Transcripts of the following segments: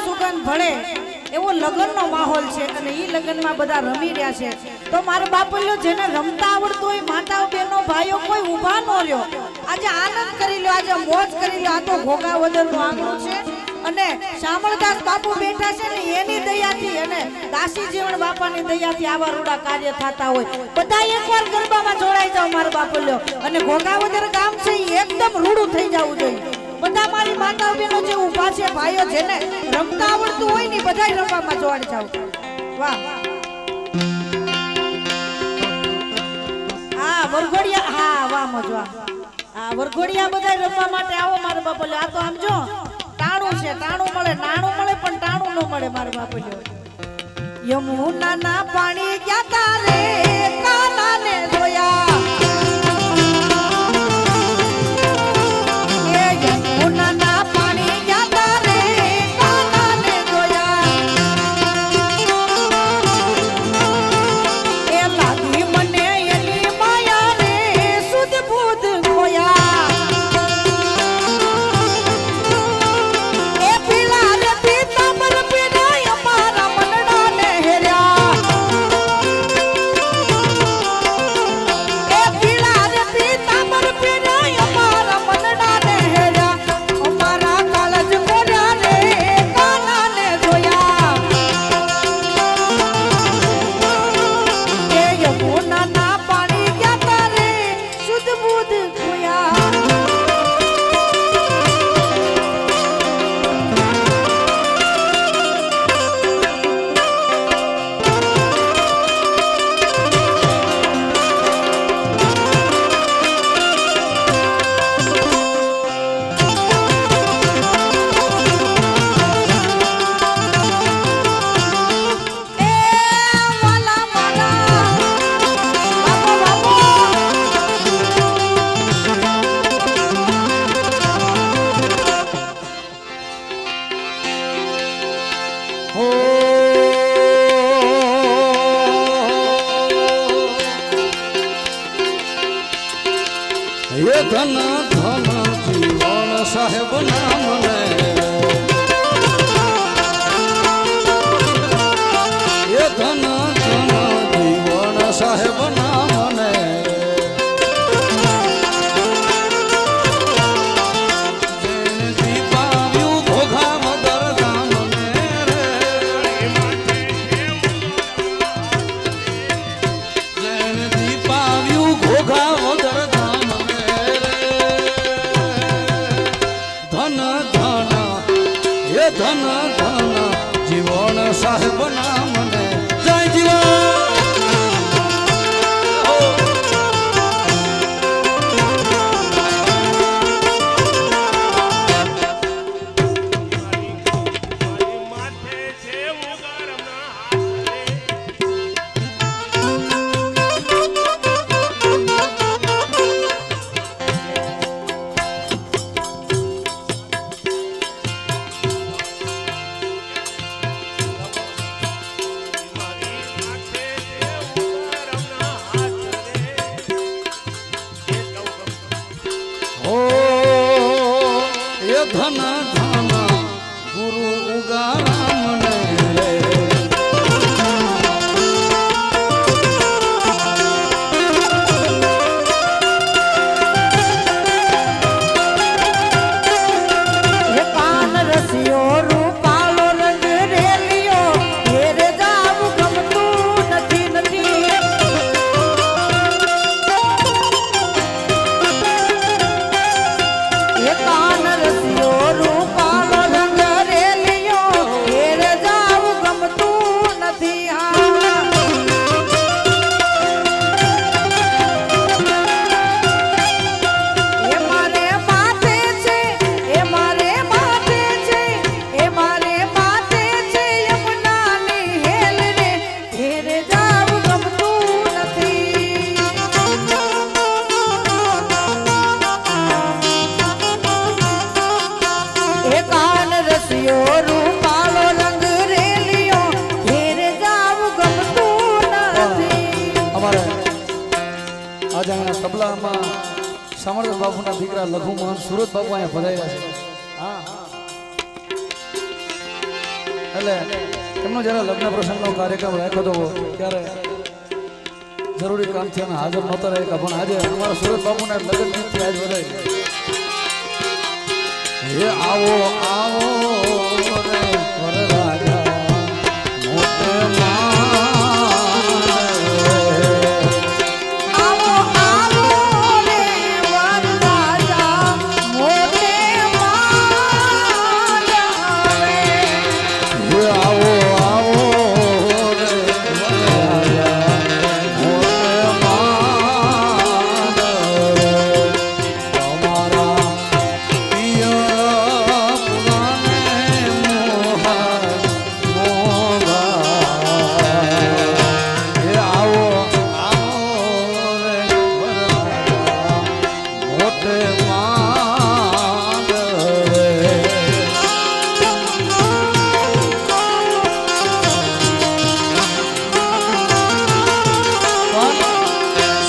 સુગંધ ભળે એવો લગ્નનો માહોલ છે અને ઈ લગ્નમાં બધા રમી રહ્યા છે તો મારા બાપલ્યો જેને રમતા આવડતું હોય માતાઓ બહેનો ભાઈઓ કોઈ ઊભા ન રહ્યો આજે આનંદ કરી લ્યો આજે મોજ કરી લ્યો આ તો ઘોઘાવદરનું આંગણું છે અને શામળદાસ બાપુ બેઠા છે ને એની દયાથી અને દાસી જીવણ બાપાની દયાથી આવા રૂડા કાર્ય થતા હોય બધા એકવાર ગરબામાં જોડાઈ જાવ મારા બાપલ્યો અને ઘોઘાવદર ગામ છે એકદમ રૂડું થઈ જવું જોઈએ બધા મારી માતાઓ બહેનો જે ઊભા છે ભાઈઓ જેને રમતા આવડતું હોય ને બધાય રમવામાં જોડાઈ જાવ વાહ હા વરઘોડિયા હા વાહ મજા હા વરઘોડિયા બધા રમવા માટે આવો મારા બાપલ્યો આ તો આમ જો ટાણું છે ટાણું મળે નાણું મળે પણ ટાણું ન મળે મારા બાપલ્યો યમુના ના પાણી ગયા તારે કાનાને જોયા ધન ધન જીવન સાહેબ ના મને એ ધન ધન જીવન સાહેબ ના મને દીપાવ્યું ઘોઘાવદર ગામને રે દીપાવ્યું ઘોઘાવદર ધન ધન જીવન સાહેબ ના મને જય જીવન ધન ધન ગુરુ ઉગારા મને હે પાન રસિયો રૂપાલો રંગ રેલિયો ઘેરે જાવું ગમતું નથી નથી હે પાન રસિયો રૂપાલો રંગ રેલિયો ઘેરે જાવું ગમતું નથી એ મારે માથે છે એ મારે માથે છે એ મારે માથે છે યમુનાની હેલ રે ઘેરે જાવું ગમતું નથી એ કાન રસિયો રૂપાલો રંગ રેલિયો ઘેરે જાવું ગમતું નથી અમારે આજે અહીંયા તબલામાં સામળદાસ બાપુના દીકરા લઘુ મોહન સુરત બાપુ અહીંયા પધાર્યા છે હા એટલે એમનો જ્યારે લગ્ન પ્રસંગનો કાર્યક્રમ રાખ્યો હતો ત્યારે જરૂરી કામ છે હાજર નહોતા રહ્યા પણ આજે અમારા સુરત બાપુના લગ્ન થી આજ વધારે એ આવો આવો રે વરરાજા મોટે આવો આવો રે વરરાજા મોટે માંડવે એ આવો આવો રે વરરાજા મોટે માંડવે તમારા પિયા પુરાને મોહા મોગા એ આવો આવો રે વરરાજા મોટે માંડવે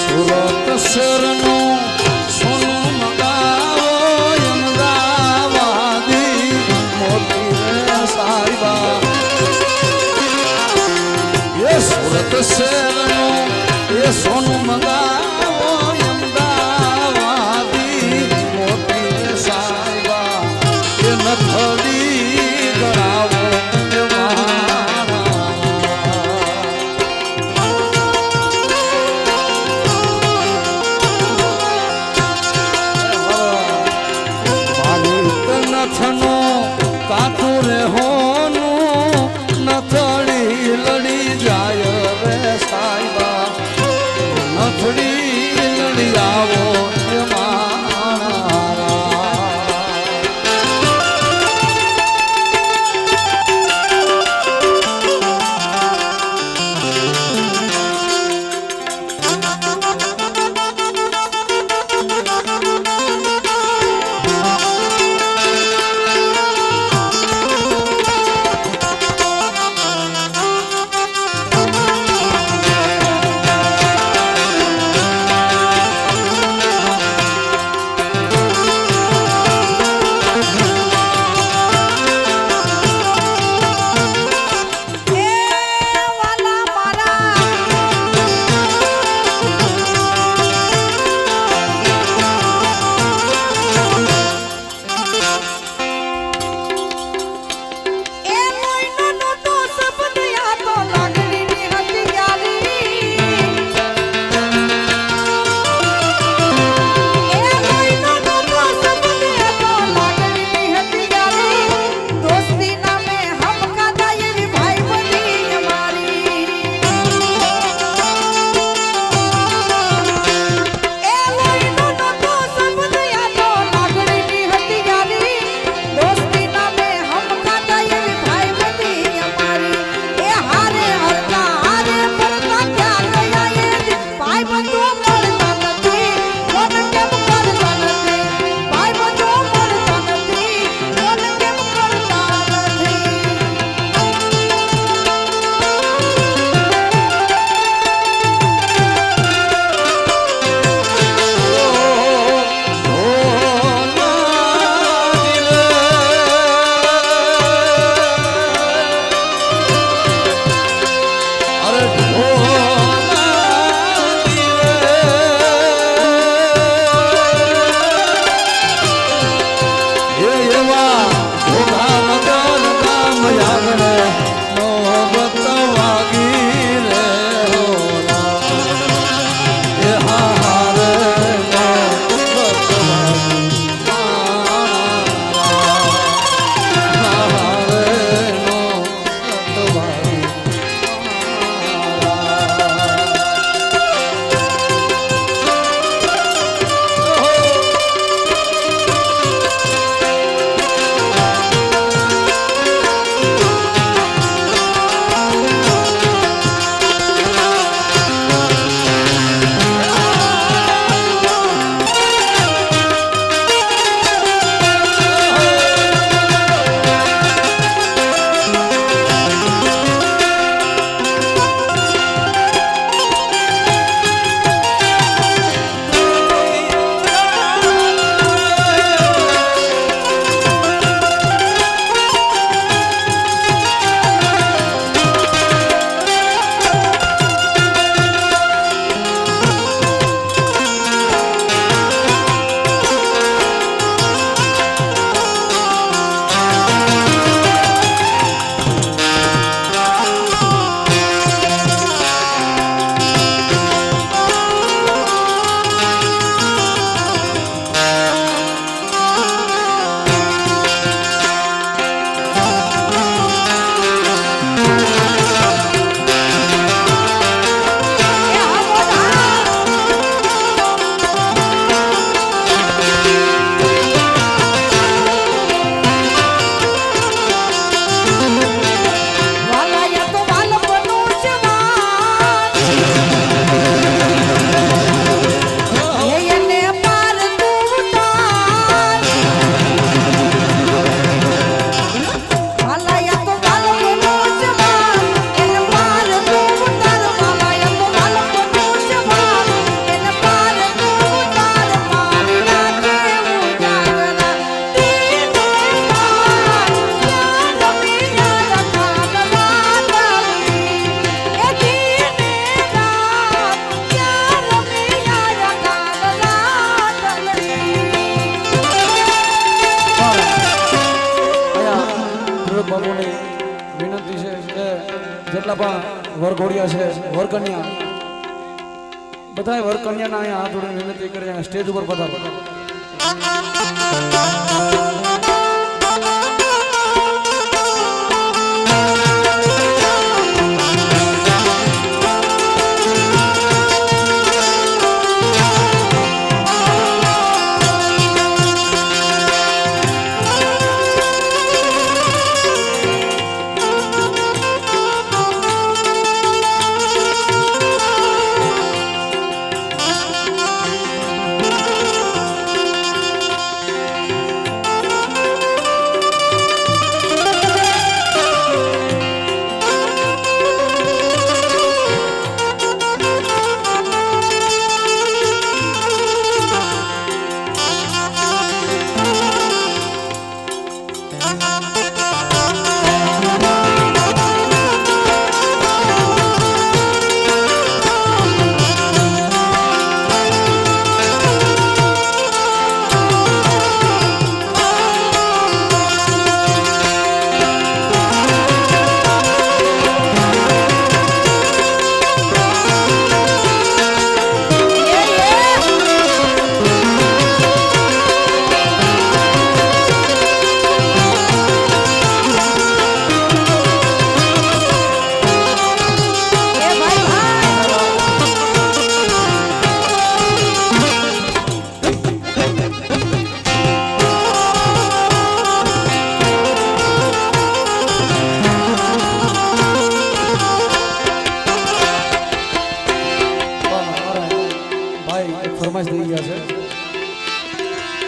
સુરત શહેરનું સોનું મગાવો અમદાવાદી મોતી રે સાહેબા એ સુરત શહેરનું એ સોનું મગાવો અમદાવાદી મોતી રે સાહેબા એ નથડી ગળાવો એ મારા માલિક નથનો કાઠું રે હોનું નથડી લડી જાય રે સાહેબા નથડી બાપુની વિનંતી છે કે જેટલા પણ વરઘોડિયા છે વરકન્યા બધાય વરકન્યાના અહીંયા હાથ જોડીને વિનંતી કરી સ્ટેજ ઉપર પધારો.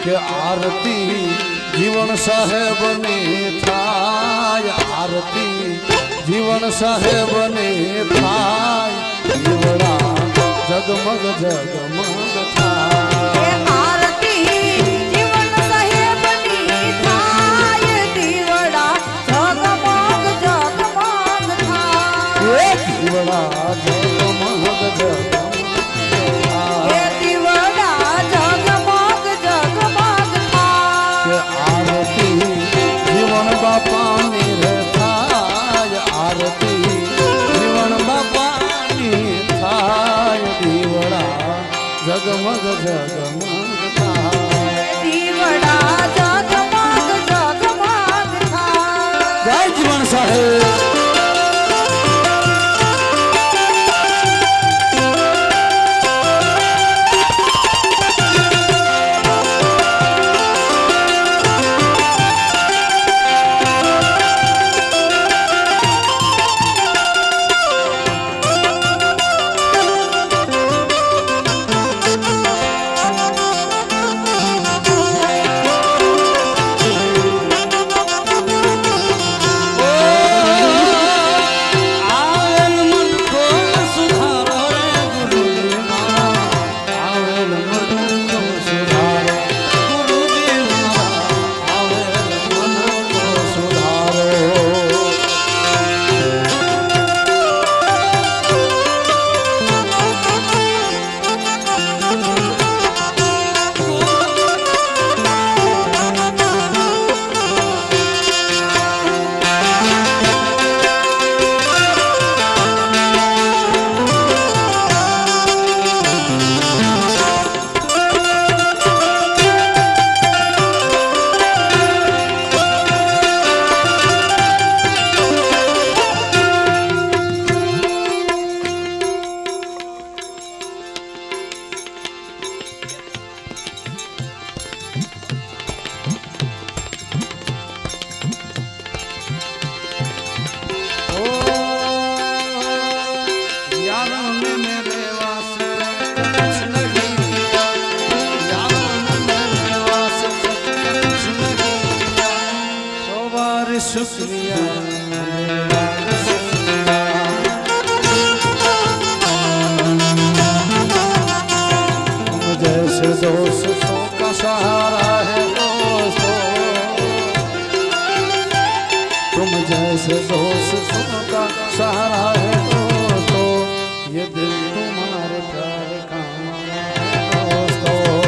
કે આરતી જીવન સાહેબની થાય આરતી જીવન સાહેબની થાય દીવડા જગમગ જગમગ થાય આરતી જીવન સાહેબની થાય દીવડા જગમગ જગમગ થાય દીવડા જગમગ જગમગ બાપાની રે થાય આરતી જીવન બાપાની થાય દીવડા જગમગ જગમગ થાય દીવડા જગમગ જગમગ થાય જય જીવન સાહેબ. दोस्तों का सहारा है दोस्तों तुम जैसे दोस्तों का सहारा है दोस्तों ये दिल तुम्हारे प्यार का दोस्तों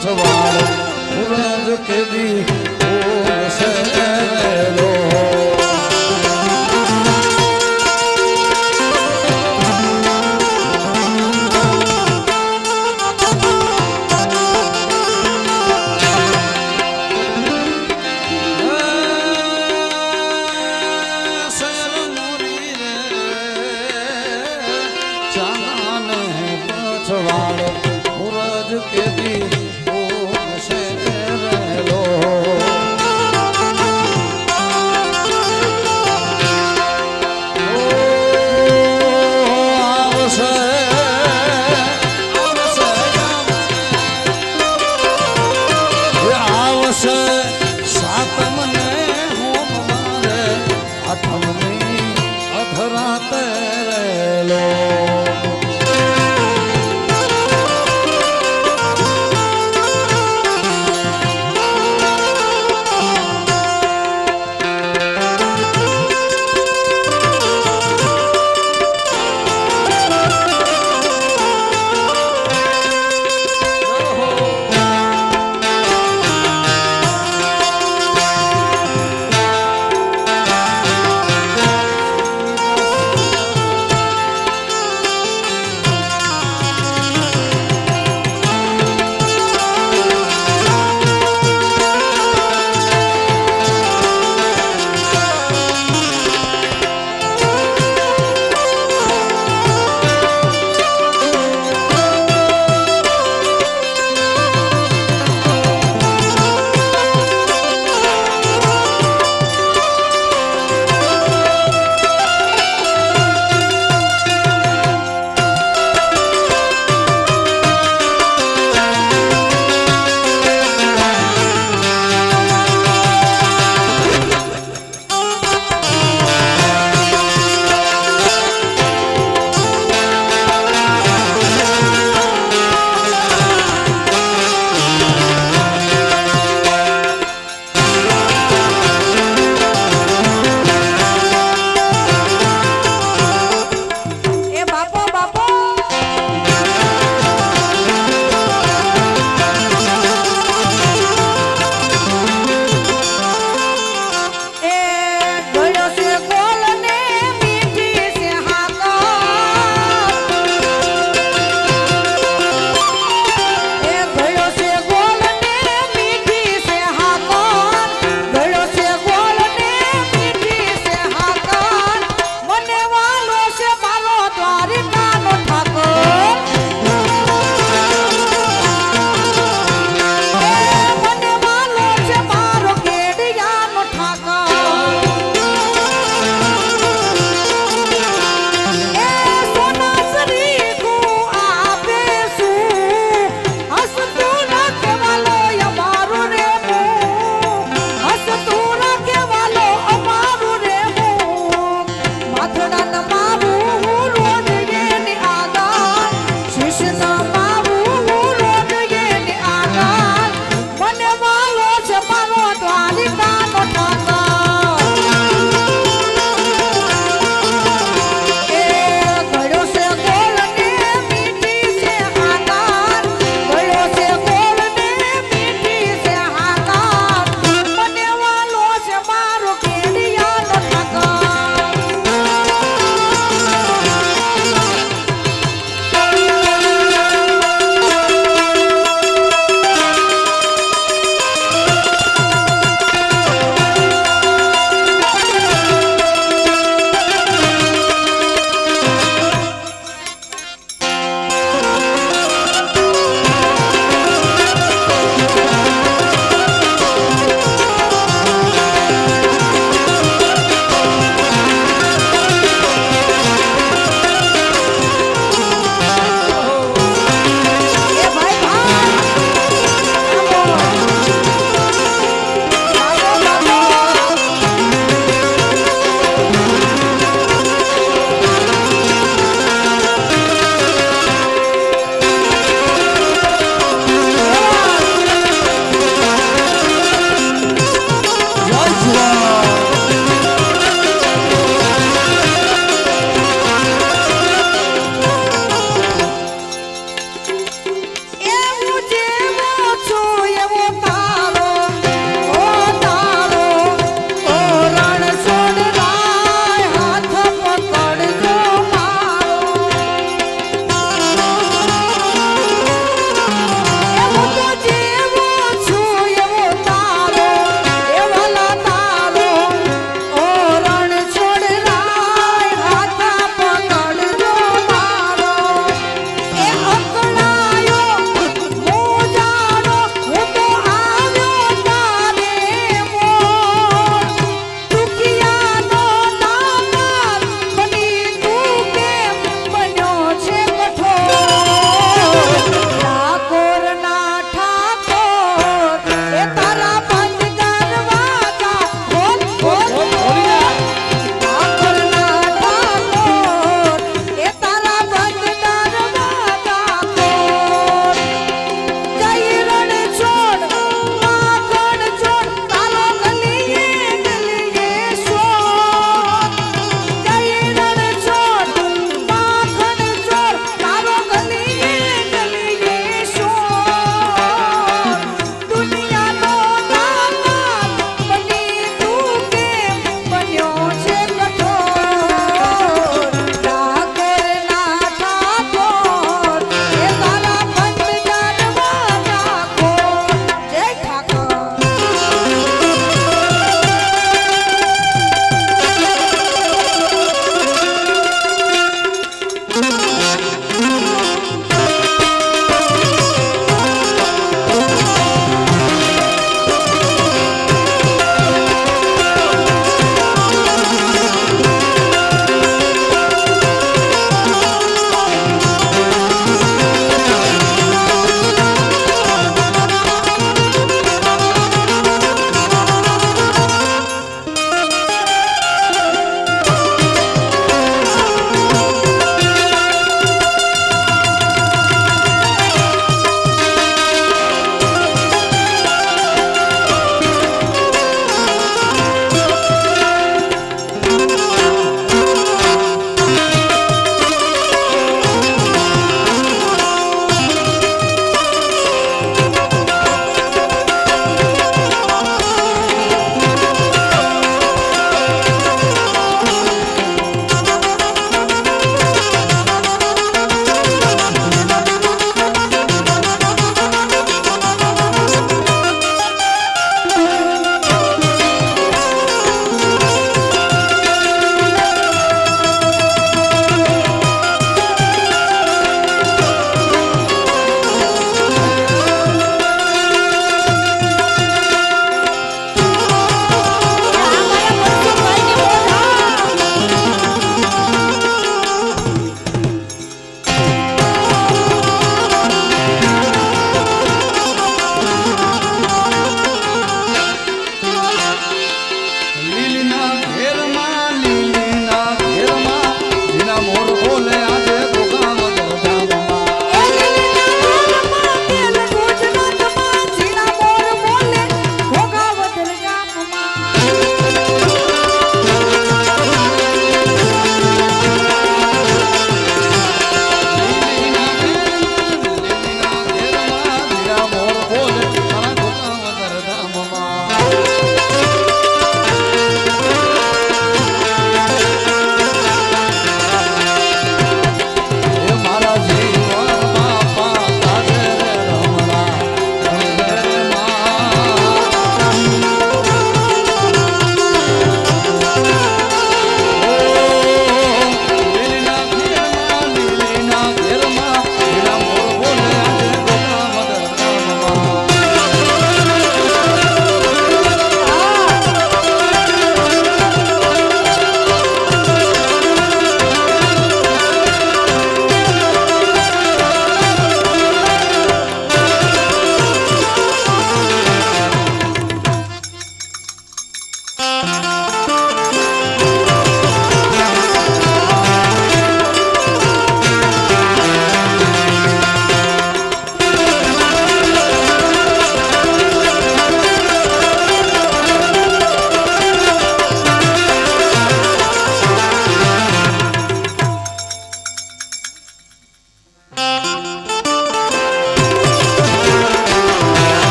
પછવાડ સૂરજ કેદી ઉગશે લો. સૂરજ કેદી ઉગશે લો. આવશે આવશે સાતમને હોમ મારે આઠમની અધરાતે લો.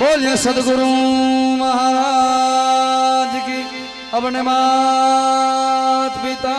बोलिए सदगुरु महाराज की अपने मात पिता